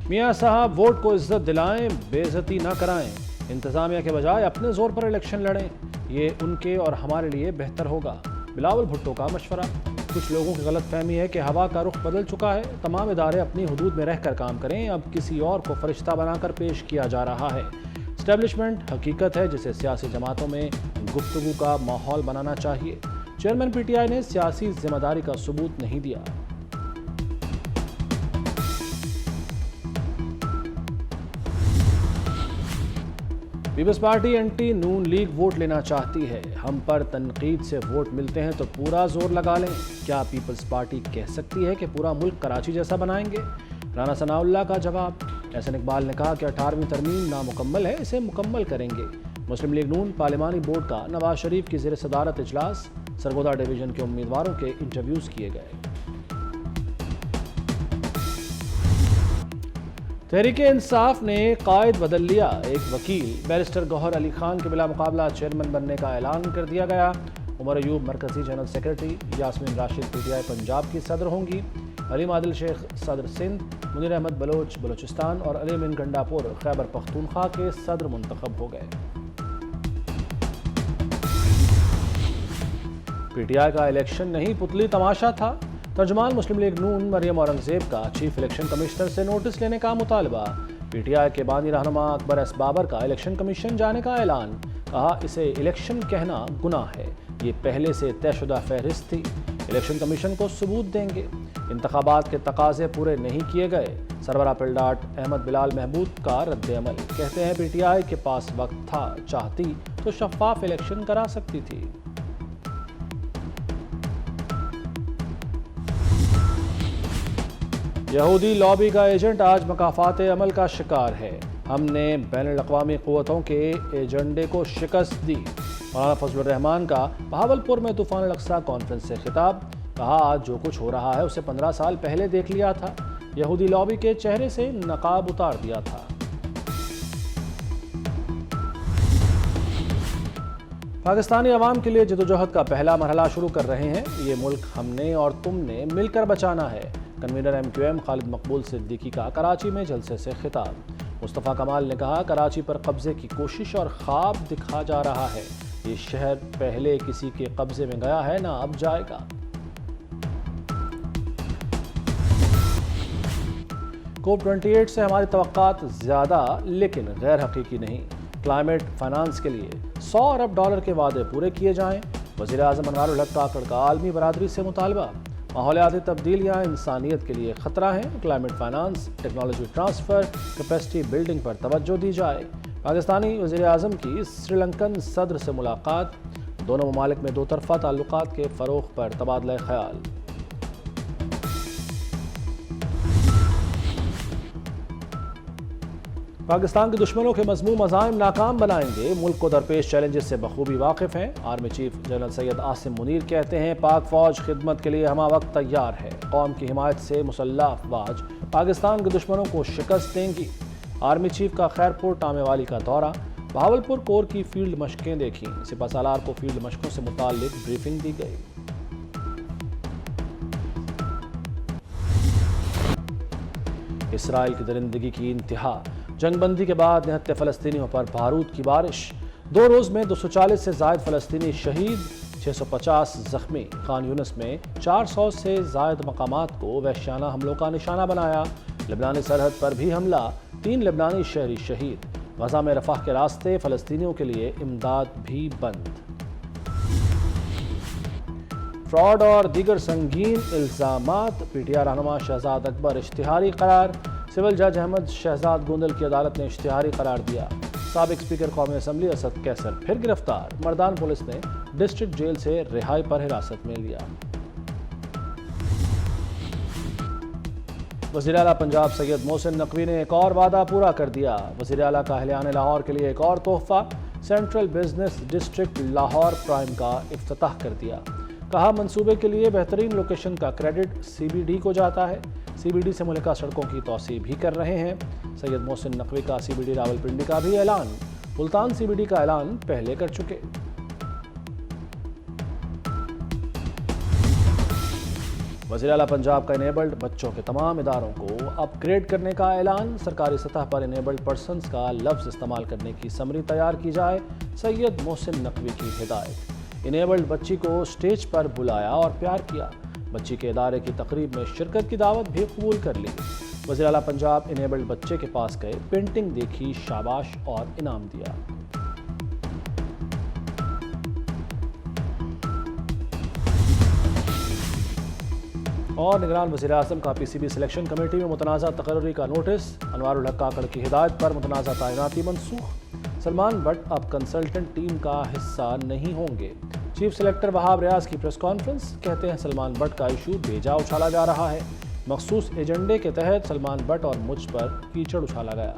میاں صاحب ووٹ کو عزت دلائیں، بے عزتی نہ کرائیں، انتظامیہ کے بجائے اپنے زور پر الیکشن لڑیں، یہ ان کے اور ہمارے لیے بہتر ہوگا۔ بلاول بھٹو کا مشورہ۔ کچھ لوگوں کی غلط فہمی ہے کہ ہوا کا رخ بدل چکا ہے، تمام ادارے اپنی حدود میں رہ کر کام کریں، اب کسی اور کو فرشتہ بنا کر پیش کیا جا رہا ہے۔ اسٹیبلشمنٹ حقیقت ہے جسے سیاسی جماعتوں میں گفتگو کا ماحول بنانا چاہیے۔ چیئرمین پی ٹی آئی نے سیاسی ذمہ داری کا ثبوت نہیں دیا۔ پیپلز پارٹی اینٹی نون لیگ ووٹ لینا چاہتی ہے، ہم پر تنقید سے ووٹ ملتے ہیں تو پورا زور لگا لیں۔ کیا پیپلز پارٹی کہہ سکتی ہے کہ پورا ملک کراچی جیسا بنائیں گے؟ رانا ثناء اللہ کا جواب۔ احسن اقبال نے کہا کہ 18ویں ترمیم نامکمل ہے، اسے مکمل کریں گے۔ مسلم لیگ نون پارلیمانی بورڈ کا نواز شریف کی زیر صدارت اجلاس، سرگودا ڈویژن کے امیدواروں کے انٹرویوز کیے گئے۔ تحریک انصاف نے قائد بدل لیا، ایک وکیل بیرسٹر گوہر علی خان کے بلا مقابلہ چیئرمین بننے کا اعلان کر دیا گیا۔ عمر ایوب مرکزی general secretary, Yasmin Rashid P T I Punjab کی صدر ہوں گی، علیم عادل شیخ صدر سندھ، منیر احمد بلوچ بلوچستان اور علیم ان گنڈاپور خیبر پختونخوا کے صدر منتخب ہو گئے۔ پی ٹی آئی کا الیکشن نہیں پتلی تماشا تھا، ترجمان مسلم لیگ نون مریم اورنگزیب کا چیف الیکشن کمشنر سے نوٹس لینے کا مطالبہ۔ پی ٹی آئی کے بانی رہنما اکبر ایس بابر کا الیکشن کمیشن جانے کا اعلان، کہا اسے الیکشن کہنا گناہ ہے، یہ پہلے سے طے شدہ فہرست تھی، الیکشن کمیشن کو ثبوت دیں گے۔ انتخابات کے تقاضے پورے نہیں کیے گئے، سربراہ پلڈاٹ احمد بلال محمود کا رد عمل، کہتے ہیں پی ٹی آئی کے پاس وقت تھا، چاہتی تو شفاف الیکشن کرا سکتی تھی۔ یہودی لابی کا ایجنٹ آج مکافات عمل کا شکار ہے، ہم نے بین الاقوامی قوتوں کے ایجنڈے کو شکست دی۔ مولانا فضل الرحمان کا بہاولپور میں طوفان الاقصی کانفرنس سے خطاب، کہا آج جو کچھ ہو رہا ہے اسے 15 سال پہلے دیکھ لیا تھا، یہودی لابی کے چہرے سے نقاب اتار دیا تھا۔ پاکستانی عوام کے لیے جدوجہد کا پہلا مرحلہ شروع کر رہے ہیں، یہ ملک ہم نے اور تم نے مل کر بچانا ہے۔ کنوینر ایم کیو ایم خالد مقبول صدیقی کا کراچی میں جلسے سے خطاب، مصطفیٰ کمال نے کہا کراچی پر قبضے کی کوشش اور خواب دکھا جا رہا ہے، یہ شہر پہلے کسی کے قبضے میں گیا ہے نہ اب جائے گا۔ کوپ 28 سے ہماری توقعات زیادہ لیکن غیر حقیقی نہیں، کلائمیٹ فائنانس کے لیے $100 ارب کے وعدے پورے کیے جائیں، وزیر اعظم انوار الحق کاکڑ کا عالمی برادری سے مطالبہ، ماحولیاتی تبدیلیاں انسانیت کے لیے خطرہ ہیں، climate finance, technology transfer, capacity building پر توجہ دی جائے۔ پاکستانی وزیر اعظم کی سری لنکن صدر سے ملاقات، دونوں ممالک میں دو طرفہ تعلقات کے فروغ پر تبادلہ خیال۔ پاکستان کے دشمنوں کے مذموم عزائم ناکام بنائیں گے، ملک کو درپیش چیلنجز سے بخوبی واقف ہیں، army chief general Syed Asim Munir کہتے ہیں پاک فوج خدمت کے لیے ہمہ وقت تیار ہے، قوم کی حمایت سے مسلح افواج پاکستان کے دشمنوں کو شکست دیں گی۔ آرمی چیف کا خیرپور ٹامے والی کا دورہ، بہاولپور کور کی فیلڈ مشقیں دیکھیں، سپہ سالار کو فیلڈ مشقوں سے متعلق بریفنگ دی گئی۔ اسرائیل کی درندگی کی انتہا، جنگ بندی کے بعد نہتے فلسطینیوں پر بارود کی بارش، 2 روز میں 240 سے زائد فلسطینی شہید، 650 زخمی، خان یونس میں 400 سے زائد مقامات کو وحشیانہ حملوں کا نشانہ بنایا، لبنانی سرحد پر بھی حملہ، 3 لبنانی شہری شہید، غزہ میں رفح کے راستے فلسطینیوں کے لیے امداد بھی بند۔ فراڈ اور دیگر سنگین الزامات، پی ٹی آئی رہنما شہزاد اکبر اشتہاری قرار، سول جج احمد شہزاد گوندل کی عدالت نے اشتہاری قرار دیا، سابق اسپیکر قومی اسمبلی اسد کیسر پھر گرفتار، مردان پولیس نے ڈسٹرکٹ جیل سے رہائی پر حراست میں لیا۔ وزیر اعلیٰ پنجاب سید محسن نقوی نے ایک اور وعدہ پورا کر دیا، وزیر اعلیٰ کا اہلیان لاہور کے لیے ایک اور تحفہ، central business district Lahore prime کا افتتاح کر دیا، کہا منصوبے کے لیے بہترین لوکیشن کا کریڈٹ سی بی ڈی کو جاتا ہے، سی بی ڈی سے ملکہ سڑکوں کی توسیع بھی کر رہے ہیں۔ سید محسن نقوی کا سی بی ڈی راولپنڈی کا بھی اعلان، ملتان سی بی ڈی کا اعلان پہلے کر چکے۔ وزیر اعلیٰ پنجاب کا انیبلڈ بچوں کے تمام اداروں کو اپ گریڈ کرنے کا اعلان، سرکاری سطح پر انیبلڈ پرسنز کا لفظ استعمال کرنے کی سمری تیار کی جائے، سید محسن نقوی کی ہدایت۔ انیبلڈ بچی کو اسٹیج پر بلایا اور پیار کیا، بچی کے ادارے کی تقریب میں شرکت کی دعوت بھی قبول کر لی۔ وزیر اعلیٰ پنجاب انیبلڈ بچے کے پاس گئے، پینٹنگ دیکھی، شاباش اور انعام دیا۔ اور نگران وزیر اعظم کا پی سی بی سلیکشن کمیٹی میں متنازع تقرری کا نوٹس، انوار الحق کاکڑ کی ہدایت پر متنازع تعیناتی منسوخ، سلمان بٹ اب کنسلٹنٹ ٹیم کا حصہ نہیں ہوں گے۔ چیف سلیکٹر وہاب ریاض کی پریس کانفرنس، کہتے ہیں سلمان بٹ کا ایشو بے جا اچھالا جا رہا ہے، مخصوص ایجنڈے کے تحت سلمان بٹ اور مجھ پر کیچڑ اچھالا گیا۔